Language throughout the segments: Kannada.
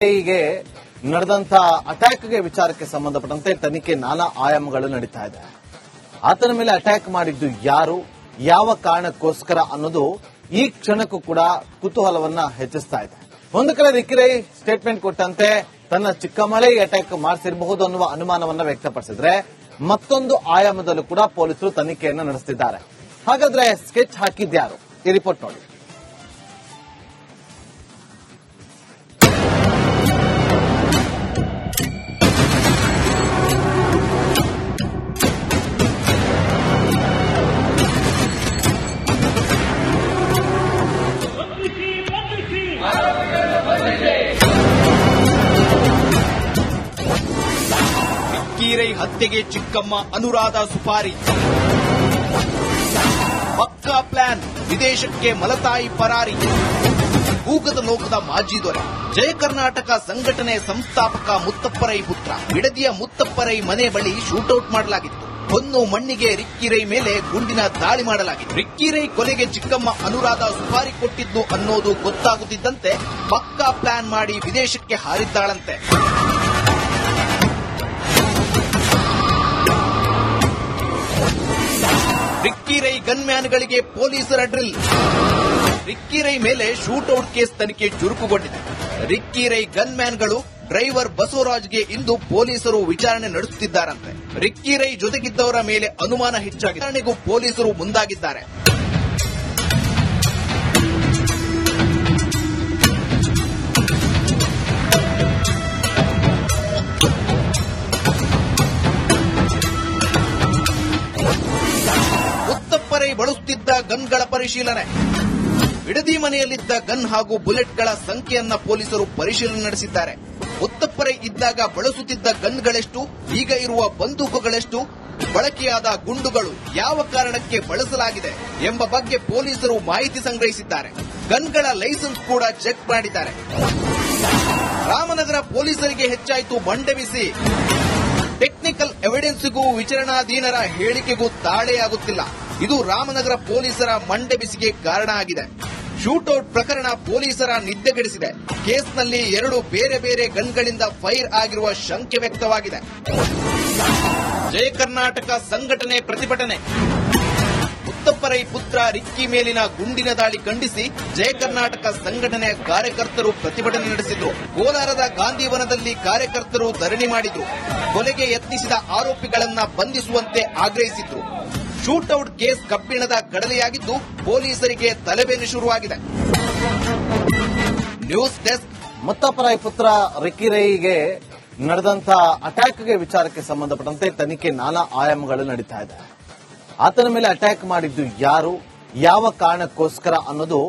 ಗೆ ನಡೆದಂತ ಅಟ್ಯಾಕ್ಗೆ ವಿಚಾರಕ್ಕೆ ಸಂಬಂಧಪಟ್ಟಂತೆ ತನಿಖೆ ನಾನಾ ಆಯಾಮಗಳು ನಡೀತಾ ಇದೆ. ಆತನ ಮೇಲೆ ಅಟ್ಯಾಕ್ ಮಾಡಿದ್ದು ಯಾರು, ಯಾವ ಕಾರಣಕ್ಕೋಸ್ಕರ ಅನ್ನೋದು ಈ ಕ್ಷಣಕ್ಕೂ ಕೂಡ ಕುತೂಹಲವನ್ನ ಹೆಚ್ಚಿಸ್ತಾ ಇದೆ. ಒಂದು ಕಡೆ ರಿಕ್ಕಿ ಸ್ಟೇಟ್ಮೆಂಟ್ ಕೊಟ್ಟಂತೆ ತನ್ನ ಚಿಕ್ಕಮಳೆ ಅಟ್ಯಾಕ್ ಮಾಡಿಸಿರಬಹುದು ಅನ್ನುವ ಅನುಮಾನವನ್ನ ವ್ಯಕ್ತಪಡಿಸಿದ್ರೆ, ಮತ್ತೊಂದು ಆಯಾಮದಲ್ಲೂ ಕೂಡ ಪೊಲೀಸರು ತನಿಖೆಯನ್ನ ನಡೆಸುತ್ತಿದ್ದಾರೆ. ಹಾಗಾದ್ರೆ ಸ್ಕೆಚ್ ಹಾಕಿದ್ಯಾರು? ಈ ರಿಪೋರ್ಟ್ ನೋಡಿ. ರಿಕ್ಕಿ ಹತ್ಯೆಗೆ ಚಿಕ್ಕಮ್ಮ ಅನುರಾಧ ಸುಪಾರಿ, ಪಕ್ಕಾ ಪ್ಲಾನ್, ವಿದೇಶಕ್ಕೆ ಮಲತಾಯಿ ಪರಾರಿ, ಕೂಗದ ಲೋಕದ ಮಾಜಿ ದೊರೆ, ಜಯ ಕರ್ನಾಟಕ ಸಂಘಟನೆ ಸಂಸ್ಥಾಪಕ ಮುತ್ತಪ್ಪರೈ ಪುತ್ರ. ಬಿಡದಿಯ ಮುತ್ತಪ್ಪರೈ ಮನೆ ಬಳಿ ಶೂಟೌಟ್ ಮಾಡಲಾಗಿತ್ತು. ಹೊನ್ನು ಮಣ್ಣಿಗೆ ರಿಕ್ಕಿ ಮೇಲೆ ಗುಂಡಿನ ದಾಳಿ ಮಾಡಲಾಗಿತ್ತು. ರಿಕ್ಕಿ ಕೊಲೆಗೆ ಚಿಕ್ಕಮ್ಮ ಅನುರಾಧ ಸುಪಾರಿ ಕೊಟ್ಟಿದ್ದು ಅನ್ನೋದು ಗೊತ್ತಾಗುತ್ತಿದ್ದಂತೆ ಪಕ್ಕಾ ಪ್ಲಾನ್ ಮಾಡಿ ವಿದೇಶಕ್ಕೆ ಹಾರಿದ್ದಾಳಂತೆ. ರಿಕ್ಕಿ ಗನ್ಮ್ಯಾನ್ಗಳಿಗೆ ಪೊಲೀಸರ ಡ್ರಿಲ್. ರಿಕ್ಕಿ ಮೇಲೆ ಶೂಟೌಟ್ ಕೇಸ್ ತನಿಖೆ ಚುರುಕುಗೊಂಡಿದೆ. ರಿಕ್ಕಿ ಗನ್ಮ್ಯಾನ್ಗಳು ಡ್ರೈವರ್ ಬಸವರಾಜ್ಗೆ ಇಂದು ಪೊಲೀಸರು ವಿಚಾರಣೆ ನಡೆಸುತ್ತಿದ್ದಾರಂತೆ. ರಿಕ್ಕಿ ಜೊತೆಗಿದ್ದವರ ಮೇಲೆ ಅನುಮಾನ ಹೆಚ್ಚಾಗಿದೆ. ವಿಚಾರಣೆಗೂ ಪೊಲೀಸರು ಮುಂದಾಗಿದ್ದಾರೆ. ಮುತ್ತಪ್ಪರೈ ಬಳಸುತ್ತಿದ್ದ ಗನ್ಗಳ ಪರಿಶೀಲನೆ. ಬಿಡದಿ ಮನೆಯಲ್ಲಿದ್ದ ಗನ್ ಹಾಗೂ ಬುಲೆಟ್ಗಳ ಸಂಖ್ಯೆಯನ್ನ ಪೊಲೀಸರು ಪರಿಶೀಲನೆ ನಡೆಸಿದ್ದಾರೆ. ಮುತ್ತಪ್ಪರೈ ಇದ್ದಾಗ ಬಳಸುತ್ತಿದ್ದ ಗನ್ಗಳೆಷ್ಟು, ಈಗ ಇರುವ ಬಂದೂಕುಗಳೆಷ್ಟು, ಬಳಕೆಯಾದ ಗುಂಡುಗಳು ಯಾವ ಕಾರಣಕ್ಕೆ ಬಳಸಲಾಗಿದೆ ಎಂಬ ಬಗ್ಗೆ ಪೊಲೀಸರು ಮಾಹಿತಿ ಸಂಗ್ರಹಿಸಿದ್ದಾರೆ. ಗನ್ಗಳ ಲೈಸೆನ್ಸ್ ಕೂಡ ಚೆಕ್ ಮಾಡಿದ್ದಾರೆ. ರಾಮನಗರ ಪೊಲೀಸರಿಗೆ ಹೆಚ್ಚಾಯಿತು ಮಂಡಬಿಸಿ. ಟೆಕ್ನಿಕಲ್ ಎವಿಡೆನ್ಸ್ಗೂ ವಿಚಾರಣಾಧೀನರ ಹೇಳಿಕೆಗೂ ತಾಳೆಯಾಗುತ್ತಿಲ್ಲ. ಇದು ರಾಮನಗರ ಪೊಲೀಸರ ಮಂಡಬಿಸಿಗೆ ಕಾರಣ ಆಗಿದೆ. ಶೂಟೌಟ್ ಪ್ರಕರಣ ಪೊಲೀಸರ ನಿದ್ದೆಗೆಡಿಸಿದೆ. ಕೇಸ್ನಲ್ಲಿ 2 ಬೇರೆ ಬೇರೆ ಗನ್ಗಳಿಂದ ಫೈರ್ ಆಗಿರುವ ಶಂಕೆ ವ್ಯಕ್ತವಾಗಿದೆ. ಜಯ ಕರ್ನಾಟಕ ಸಂಘಟನೆ ಪ್ರತಿಭಟನೆ. ಮುತ್ತಪ್ಪರೈ ಪುತ್ರ ರಿಕ್ಕಿ ಮೇಲಿನ ಗುಂಡಿನ ದಾಳಿ ಖಂಡಿಸಿ ಜಯ ಕರ್ನಾಟಕ ಸಂಘಟನೆಯ ಕಾರ್ಯಕರ್ತರು ಪ್ರತಿಭಟನೆ ನಡೆಸಿದ್ರು. ಕೋಲಾರದ ಗಾಂಧಿವನದಲ್ಲಿ ಕಾರ್ಯಕರ್ತರು ಧರಣಿ ಮಾಡಿದ್ರು. ಕೊಲೆಗೆ ಯತ್ನಿಸಿದ ಆರೋಪಿಗಳನ್ನ ಬಂಧಿಸುವಂತೆ ಆಗ್ರಹಿಸಿದ್ರು. ಶೂಟೌಟ್ ಕೇಸ್ ಕಬ್ಬಿಣದ ಕಡಲೆಯಾಗಿದ್ದು ಪೊಲೀಸರಿಗೆ ತಲೆಬೇನೆ ಶುರುವಾಗಿದೆ. News desk. ಮುತ್ತಪ್ಪರೈ ಪುತ್ರ ರಿಕ್ಕಿ ನಡೆದಂತ ಅಟ್ಯಾಕ್ಗೆ ವಿಚಾರಕ್ಕೆ ಸಂಬಂಧಪಟ್ಟಂತೆ ತನಿಖೆ ನಾನಾ ಆಯಾಮಗಳು ನಡೀತಾ ಇದೆ. ಆತನ ಮೇಲೆ ಅಟ್ಯಾಕ್ ಮಾಡಿದ್ದು ಯಾರು, ಯಾವ ಕಾರಣಕ್ಕೋಸ್ಕರ ಅನ್ನೋದು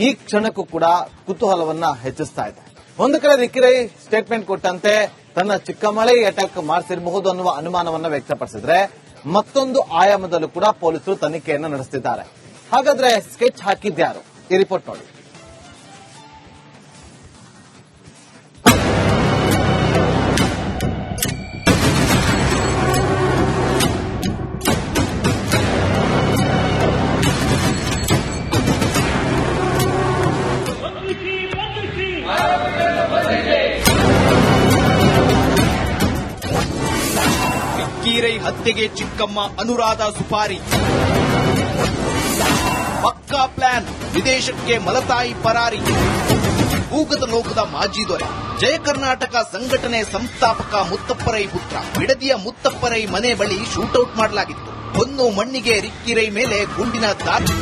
ಈ ಕ್ಷಣಕ್ಕೂ ಕೂಡ ಕುತೂಹಲವನ್ನ ಹೆಚ್ಚಿಸ್ತಾ ಇದೆ. ಒಂದು ಕಡೆ ರಿಕ್ಕಿ ಸ್ಟೇಟ್ಮೆಂಟ್ ಕೊಟ್ಟಂತೆ ತನ್ನ ಚಿಕ್ಕಮಳೆ ಅಟ್ಯಾಕ್ ಮಾಡಿಸಿರಬಹುದು ಅನ್ನುವ ಅನುಮಾನವನ್ನ ವ್ಯಕ್ತಪಡಿಸಿದ್ರೆ, ಮತ್ತೊಂದು ಆಯಾಮದಲ್ಲೂ ಕೂಡ ಪೊಲೀಸರು ತನಿಖೆಯನ್ನ ನಡೆಸುತ್ತಿದ್ದಾರೆ. ಹಾಗಾದ್ರೆ ಸ್ಕೆಚ್ ಹಾಕಿದ್ಯಾರು? ಈ ರಿಪೋರ್ಟ್ ನೋಡಿ. ರಿಕ್ಕಿ ಹತ್ಯೆಗೆ ಚಿಕ್ಕಮ್ಮ ಅನುರಾಧ ಸುಪಾರಿ, ಪಕ್ಕಾ ಪ್ಲಾನ್, ವಿದೇಶಕ್ಕೆ ಮಲತಾಯಿ ಪರಾರಿ, ಕೂಗದ ಲೋಕದ ಮಾಜಿ ದೊರೆ, ಜಯ ಕರ್ನಾಟಕ ಸಂಘಟನೆ ಸಂಸ್ಥಾಪಕ ಮುತ್ತಪ್ಪರೈ ಪುತ್ರ. ಬಿಡದಿಯ ಮುತ್ತಪ್ಪರೈ ಮನೆ ಬಳಿ ಶೂಟೌಟ್ ಮಾಡಲಾಗಿತ್ತು. ಹೊನ್ನು ಮಣ್ಣಿಗೆ ರಿಕ್ಕಿ ಮೇಲೆ ಗುಂಡಿನ ದಾಳಿ.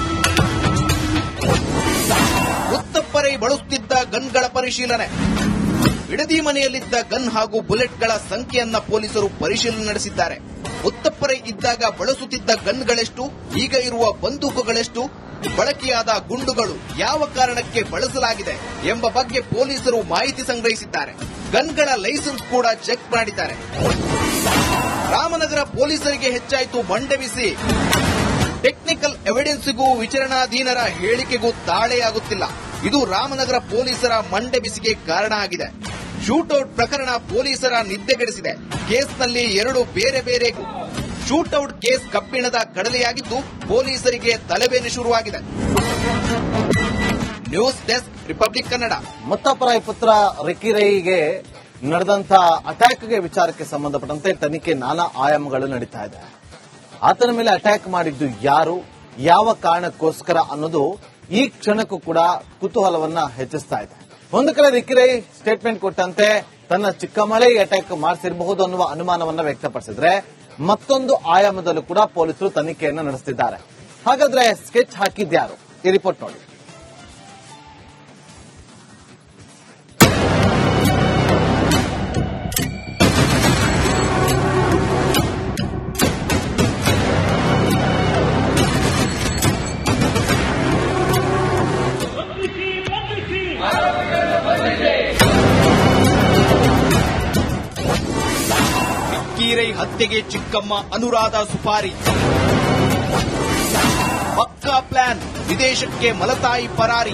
ಮುತ್ತಪ್ಪರೈ ಬಳಸುತ್ತಿದ್ದ ಗನ್ಗಳ ಪರಿಶೀಲನೆ. ಬಿಡದಿ ಮನೆಯಲ್ಲಿದ್ದ ಗನ್ ಹಾಗೂ ಬುಲೆಟ್ಗಳ ಸಂಖ್ಯೆಯನ್ನ ಪೊಲೀಸರು ಪರಿಶೀಲನೆ ನಡೆಸಿದ್ದಾರೆ. ಮುತ್ತಪ್ಪರೈ ಇದ್ದಾಗ ಬಳಸುತ್ತಿದ್ದ ಗನ್ಗಳೆಷ್ಟು, ಈಗ ಇರುವ ಬಂದೂಕುಗಳೆಷ್ಟು, ಬಳಕೆಯಾದ ಗುಂಡುಗಳು ಯಾವ ಕಾರಣಕ್ಕೆ ಬಳಸಲಾಗಿದೆ ಎಂಬ ಬಗ್ಗೆ ಪೊಲೀಸರು ಮಾಹಿತಿ ಸಂಗ್ರಹಿಸಿದ್ದಾರೆ. ಗನ್ಗಳ ಲೈಸೆನ್ಸ್ ಕೂಡ ಚೆಕ್ ಮಾಡಿದ್ದಾರೆ. ರಾಮನಗರ ಪೊಲೀಸರಿಗೆ ಹೆಚ್ಚಾಯಿತು ಮಂಡಬಿಸಿ. ಟೆಕ್ನಿಕಲ್ ಎವಿಡೆನ್ಸ್ಗೂ ವಿಚಾರಣಾಧೀನರ ಹೇಳಿಕೆಗೂ ತಾಳೆಯಾಗುತ್ತಿಲ್ಲ. ಇದು ರಾಮನಗರ ಪೊಲೀಸರ ಮಂಡಬಿಸಿಗೆ ಕಾರಣ ಆಗಿದೆ. ಶೂಟೌಟ್ ಪ್ರಕರಣ ಪೊಲೀಸರ ನಿದ್ದೆಗೆಡಿಸಿದೆ. ಕೇಸ್ನಲ್ಲಿ 2 ಬೇರೆ ಬೇರೆ ಶೂಟೌಟ್ ಕೇಸ್ ಕಬ್ಬಿಣದ ಕಡಲೆಯಾಗಿದ್ದು ಪೊಲೀಸರಿಗೆ ತಲೆಬೇನೆ ಶುರುವಾಗಿದೆ. News desk republic Kannada. Muthappa Rai ಪುತ್ರ ರಿಕ್ಕಿ ರೈಗೆ ನಡೆದಂತ ಅಟ್ಯಾಕ್ಗೆ ವಿಚಾರಕ್ಕೆ ಸಂಬಂಧಪಟ್ಟಂತೆ ತನಿಖೆ ನಾನಾ ಆಯಾಮಗಳು ನಡೀತಾ ಇದೆ. ಆತನ ಮೇಲೆ ಅಟ್ಯಾಕ್ ಮಾಡಿದ್ದು ಯಾರು, ಯಾವ ಕಾರಣಕ್ಕೋಸ್ಕರ ಅನ್ನೋದು ಈ ಕ್ಷಣಕ್ಕೂ ಕೂಡ ಕುತೂಹಲವನ್ನ ಹೆಚ್ಚಿಸ್ತಾ ಇದೆ. ಒಂದು ಕಡೆ ರಿಕ್ಕಿ ರೈ ಸ್ಟೇಟ್ಮೆಂಟ್ ಕೊಟ್ಟಂತೆ ತನ್ನ ಚಿಕ್ಕಮಳೆ ಅಟ್ಯಾಕ್ ಮಾಡಿಸಿರಬಹುದು ಅನ್ನುವ ಅನುಮಾನವನ್ನ ವ್ಯಕ್ತಪಡಿಸಿದ್ರೆ, ಮತ್ತೊಂದು ಆಯಾಮದಲ್ಲೂ ಕೂಡ ಪೊಲೀಸರು ತನಿಖೆಯನ್ನ ನಡೆಸುತ್ತಿದ್ದಾರೆ. ಹಾಗಾದ್ರೆ ಸ್ಕೆಚ್ ಹಾಕಿದ್ಯಾರು? ಈ ರಿಪೋರ್ಟ್ ನೋಡಿ. ರಿಕ್ಕಿ ರೈ ಹತ್ಯೆಗೆ ಚಿಕ್ಕಮ್ಮ ಅನುರಾಧ ಸುಪಾರಿ. ಪಕ್ಕಾ ಪ್ಲಾನ್, ವಿದೇಶಕ್ಕೆ ಮಲತಾಯಿ ಪರಾರಿ.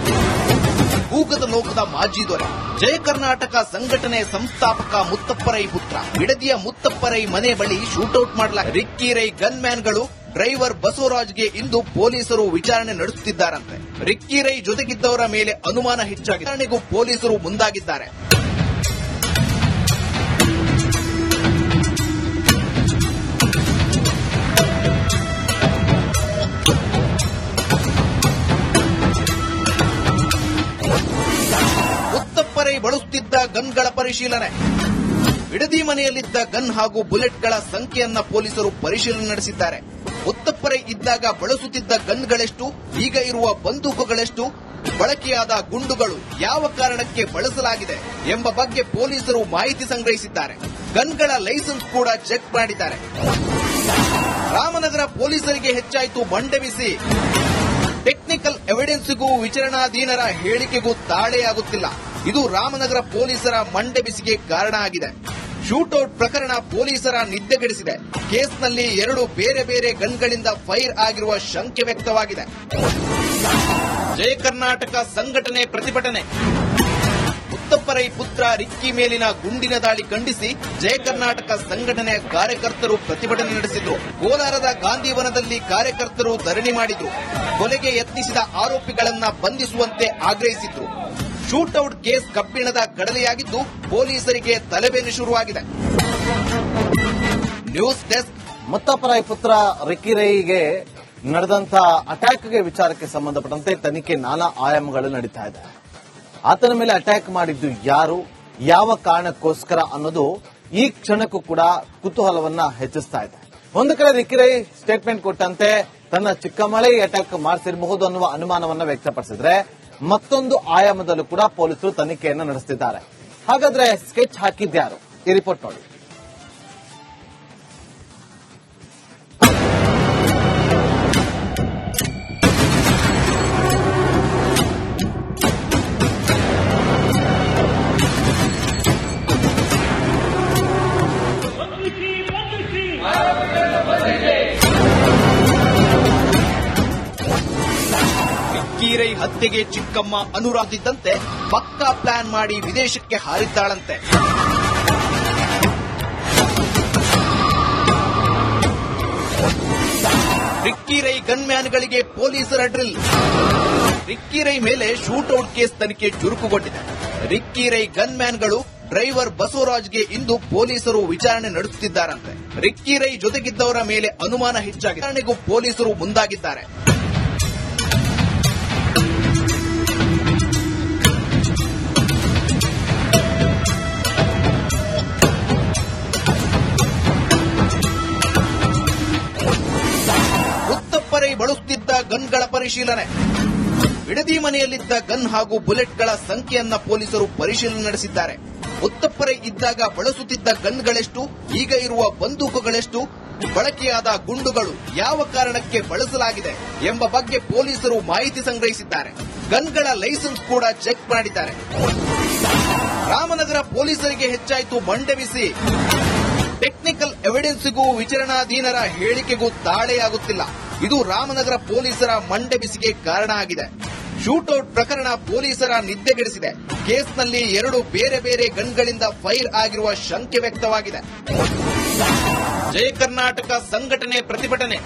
ಕೂಗದ ಲೋಕದ ಮಾಜಿ ದೊರೆ, ಜಯ ಕರ್ನಾಟಕ ಸಂಘಟನೆ ಸಂಸ್ಥಾಪಕ ಮುತ್ತಪ್ಪರೈ ಪುತ್ರ. ಬಿಡದಿಯ ಮುತ್ತಪ್ಪರೈ ಮನೆ ಬಳಿ ಶೂಟೌಟ್ ಮಾಡಲಾಗಿದೆ. ರಿಕ್ಕಿ ರೈ ಗನ್ ಮ್ಯಾನ್ಗಳು ಡ್ರೈವರ್ ಬಸವರಾಜ್ಗೆ ಇಂದು ಪೊಲೀಸರು ವಿಚಾರಣೆ ನಡೆಸುತ್ತಿದ್ದಾರಂತೆ. ರಿಕ್ಕಿ ರೈ ಜೊತೆಗಿದ್ದವರ ಮೇಲೆ ಅನುಮಾನ ಹೆಚ್ಚಾಗಿದೆ. ವಿಚಾರಣೆಗೂ ಪೊಲೀಸರು ಮುಂದಾಗಿದ್ದಾರೆ. ಮುತ್ತಪ್ಪರೈ ಬಳಸುತ್ತಿದ್ದ ಗನ್ಗಳ ಪರಿಶೀಲನೆ. ಬಿಡದಿ ಮನೆಯಲ್ಲಿದ್ದ ಗನ್ ಹಾಗೂ ಬುಲೆಟ್ಗಳ ಸಂಖ್ಯೆಯನ್ನ ಪೊಲೀಸರು ಪರಿಶೀಲನೆ ನಡೆಸಿದ್ದಾರೆ. ಮುತ್ತಪ್ಪರೈ ಇದ್ದಾಗ ಬಳಸುತ್ತಿದ್ದ ಗನ್ಗಳೆಷ್ಟು, ಈಗ ಇರುವ ಬಂದೂಕುಗಳೆಷ್ಟು, ಬಳಕೆಯಾದ ಗುಂಡುಗಳು ಯಾವ ಕಾರಣಕ್ಕೆ ಬಳಸಲಾಗಿದೆ ಎಂಬ ಬಗ್ಗೆ ಪೊಲೀಸರು ಮಾಹಿತಿ ಸಂಗ್ರಹಿಸಿದ್ದಾರೆ. ಗನ್ಗಳ ಲೈಸೆನ್ಸ್ ಕೂಡ ಚೆಕ್ ಮಾಡಿದ್ದಾರೆ. ರಾಮನಗರ ಪೊಲೀಸರಿಗೆ ಹೆಚ್ಚಾಯಿತು ಮಂಡಬಿಸಿ. ಟೆಕ್ನಿಕಲ್ ಎವಿಡೆನ್ಸ್ಗೂ ವಿಚಾರಣಾಧೀನರ ಹೇಳಿಕೆಗೂ ತಾಳೆಯಾಗುತ್ತಿಲ್ಲ. ಇದು ರಾಮನಗರ ಪೊಲೀಸರ ಮಂಡಬಿಸಿಗೆ ಕಾರಣ ಆಗಿದೆ. ಶೂಟೌಟ್ ಪ್ರಕರಣ ಪೊಲೀಸರ ನಿದ್ದೆಗೆಡಿಸಿದೆ. ಕೇಸ್ನಲ್ಲಿ 2 ಬೇರೆ ಬೇರೆ ಗನ್ಗಳಿಂದ ಫೈರ್ ಆಗಿರುವ ಶಂಕೆ ವ್ಯಕ್ತವಾಗಿದೆ. ಜಯ ಕರ್ನಾಟಕ ಸಂಘಟನೆ ಪ್ರತಿಭಟನೆ. ಮುತ್ತಪ್ಪರೈ ಪುತ್ರ ರಿಕ್ಕಿ ಮೇಲಿನ ಗುಂಡಿನ ದಾಳಿ ಖಂಡಿಸಿ ಜಯ ಕರ್ನಾಟಕ ಸಂಘಟನೆಯ ಕಾರ್ಯಕರ್ತರು ಪ್ರತಿಭಟನೆ ನಡೆಸಿದ್ರು. ಕೋಲಾರದ ಗಾಂಧಿವನದಲ್ಲಿ ಕಾರ್ಯಕರ್ತರು ಧರಣಿ ಮಾಡಿದ್ರು. ಕೊಲೆಗೆ ಯತ್ನಿಸಿದ ಆರೋಪಿಗಳನ್ನ ಬಂಧಿಸುವಂತೆ ಆಗ್ರಹಿಸಿದ್ರು. ಶೂಟೌಟ್ ಕೇಸ್ ಕಬ್ಬಿಣದ ಕಡಲೆಯಾಗಿದ್ದು ಪೊಲೀಸರಿಗೆ ತಲೆಬೇನೆ ಶುರುವಾಗಿದೆ. News desk. ಮುತ್ತಪ್ಪರಾಯ್ ಪುತ್ರ ರಿಕ್ಕಿ ರೈಗೆ ನಡೆದಂತ ಅಟ್ಯಾಕ್ಗೆ ವಿಚಾರಕ್ಕೆ ಸಂಬಂಧಪಟ್ಟಂತೆ ತನಿಖೆ ನಾನಾ ಆಯಾಮಗಳು ನಡೀತಾ ಇದೆ. ಆತನ ಮೇಲೆ ಅಟ್ಯಾಕ್ ಮಾಡಿದ್ದು ಯಾರು, ಯಾವ ಕಾರಣಕ್ಕೋಸ್ಕರ ಅನ್ನೋದು ಈ ಕ್ಷಣಕ್ಕೂ ಕೂಡ ಕುತೂಹಲವನ್ನ ಹೆಚ್ಚಿಸ್ತಾ ಇದೆ. ಒಂದು ಕಡೆ ರಿಕ್ಕಿ ರೈ ಸ್ಟೇಟ್ಮೆಂಟ್ ಕೊಟ್ಟಂತೆ ತನ್ನ ಚಿಕ್ಕಮಳೆ ಅಟ್ಯಾಕ್ ಮಾಡಿಸಿರಬಹುದು ಅನ್ನುವ ಅನುಮಾನವನ್ನ ವ್ಯಕ್ತಪಡಿಸಿದ್ರೆ, ಮತ್ತೊಂದು ಆಯಾಮದಲ್ಲೂ ಕೂಡ ಪೊಲೀಸರು ತನಿಖೆಯನ್ನ ನಡೆಸುತ್ತಿದ್ದಾರೆ. ಹಾಗಾದ್ರೆ ಸ್ಕೆಚ್ ಹಾಕಿದ್ಯಾರು? ಈ ರಿಪೋರ್ಟ್ ನೋಡಿ. ರಿಕ್ಕಿ ರೈ ಹತ್ಯೆಗೆ ಚಿಕ್ಕಮ್ಮ ಅನುರಾಧಿದ್ದಂತೆ ಪಕ್ಕಾ ಪ್ಲಾನ್ ಮಾಡಿ ವಿದೇಶಕ್ಕೆ ಹಾರಿದ್ದಾಳಂತೆ. ರಿಕ್ಕಿ ರೈ ಗನ್ಮ್ಯಾನ್ಗಳಿಗೆ ಪೊಲೀಸರ ಡ್ರಿಲ್. ರಿಕ್ಕಿ ರೈ ಮೇಲೆ ಶೂಟೌಟ್ ಕೇಸ್ ತನಿಖೆ ಚುರುಕುಗೊಂಡಿದೆ. ರಿಕ್ಕಿ ರೈ ಗನ್ಮ್ಯಾನ್ಗಳು ಡ್ರೈವರ್ ಬಸವರಾಜ್ಗೆ ಇಂದು ಪೊಲೀಸರು ವಿಚಾರಣೆ ನಡೆಸುತ್ತಿದ್ದಾರಂತೆ. ರಿಕ್ಕಿ ರೈ ಜೊತೆಗಿದ್ದವರ ಮೇಲೆ ಅನುಮಾನ ಹೆಚ್ಚಾಗಿದೆ. ವಿಚಾರಣೆಗೂ ಪೊಲೀಸರು ಮುಂದಾಗಿದ್ದಾರೆ. ಮುತ್ತಪ್ಪರೈ ಬಳಸುತ್ತಿದ್ದ ಗನ್ಗಳ ಪರಿಶೀಲನೆ. ಬಿಡದಿ ಮನೆಯಲ್ಲಿದ್ದ ಗನ್ ಹಾಗೂ ಬುಲೆಟ್ಗಳ ಸಂಖ್ಯೆಯನ್ನ ಪೊಲೀಸರು ಪರಿಶೀಲನೆ ನಡೆಸಿದ್ದಾರೆ. ಮುತ್ತಪ್ಪರೈ ಇದ್ದಾಗ ಬಳಸುತ್ತಿದ್ದ ಗನ್ಗಳೆಷ್ಟು, ಈಗ ಇರುವ ಬಂದೂಕುಗಳೆಷ್ಟು, ಬಳಕೆಯಾದ ಗುಂಡುಗಳು ಯಾವ ಕಾರಣಕ್ಕೆ ಬಳಸಲಾಗಿದೆ ಎಂಬ ಬಗ್ಗೆ ಪೊಲೀಸರು ಮಾಹಿತಿ ಸಂಗ್ರಹಿಸಿದ್ದಾರೆ. ಗನ್ಗಳ ಲೈಸೆನ್ಸ್ ಕೂಡ ಚೆಕ್ ಮಾಡಿದ್ದಾರೆ. ರಾಮನಗರ ಪೊಲೀಸರಿಗೆ ಹೆಚ್ಚಾಯಿತು ಮಂಡಬಿಸಿ. ಟೆಕ್ನಿಕಲ್ ಎವಿಡೆನ್ಸ್ಗೂ ವಿಚಾರಣಾಧೀನರ ಹೇಳಿಕೆಗೂ ತಾಳೆಯಾಗುತ್ತಿಲ್ಲ. ಇದು ರಾಮನಗರ ಪೊಲೀಸರ ಮಂಡಬಿಸಿಗೆ ಕಾರಣ ಆಗಿದೆ. ಶೂಟೌಟ್ ಪ್ರಕರಣ ಪೊಲೀಸರ ನಿದ್ದೆಗೆಡಿಸಿದೆ. ಕೇಸ್ನಲ್ಲಿ 2 ಬೇರೆ ಬೇರೆ ಗನ್ಗಳಿಂದ ಫೈರ್ ಆಗಿರುವ ಶಂಕೆ ವ್ಯಕ್ತವಾಗಿದೆ. ಜಯ ಕರ್ನಾಟಕ ಸಂಘಟನೆ ಪ್ರತಿಭಟನೆ.